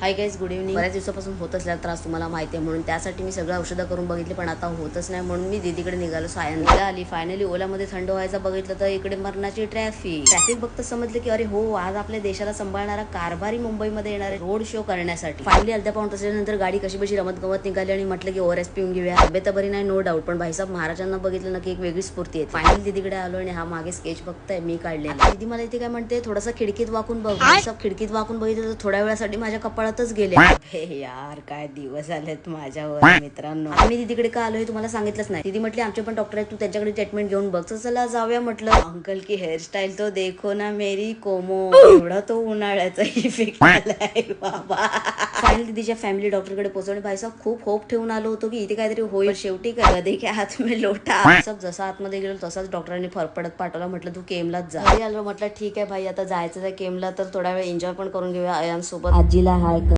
Hi guys, good evening. बऱ्याच दिवसापासून होत असलेला त्रास तुम्हाला माहिती आहे, म्हणून त्यासाठी मी सगळं औषधं करून बघितले, पण आता होतच नाही. म्हणून मी दीदीकडे निघालो. सायंकाळ आली. फायनली ओलामध्ये थंड व्हायचं बघितलं तर इकडे मरणाची ट्रॅफिक बघता समजलं की अरे हो, आज आपल्या देशाला सांभाळणारा कारभारी मुंबईमध्ये येणार आहे रोड शो करण्यासाठी. फायनली अर्ध्या पाऊण तासानंतर गाडी कशी बशी रमत गमत निघाली आणि म्हटलं की ओआरएस पिऊन घेऊया. तब्येत बरी नाही, नो डाऊट, पण भाईसाहेब महाराजांना बघितलं ना की एक वेगळी स्फूर्ती आहे. फायनली दीदीकडे आलो आणि हा मागे स्केच बघताय मी काढलेला. दीदी मला इथे काय म्हणते, थोडासा खिडकीत वाकून बघ. भाईसाहेब खिडकीत वाकून बघितलं तर थोड्या वेळासाठी माझ्या कपाळातच गेले. हे यार, काय दिवस आलेत माझ्यावर मित्रांनो. मी दीदीकडे का आलोय तुम्हाला सांगितलंच नाही. दीदी म्हटली आमचे पण डॉक्टर आहेत, तू त्यांच्याकडे ट्रीटमेंट घेऊन बघ. चला जाऊया म्हटलं. अंकल की हेअरस्टाईल तो देखो ना मेरी कोमो. एवढा तो उन्हाळ्याचा इफेक्ट आलाय बाबा. फायनली दीदीच्या फॅमिली डॉक्टरकडे पोहोचवणे. भाईसाहेब खूप होप ठेवून आलो होतो की इथे काहीतरी होईल. शेवटी काय गधे के हात में लोटा. सब जसा आतमध्ये गेलो तसाच डॉक्टरांनी फरफडत पाठवला. म्हटलं तू केमलाच जा. घरी आलो. म्हटलं ठीक आहे भाई, आता जायचं आहे केमला, तर थोडा वेळ एन्जॉय पण करून घेऊया अयान सोबत. आजीला हाय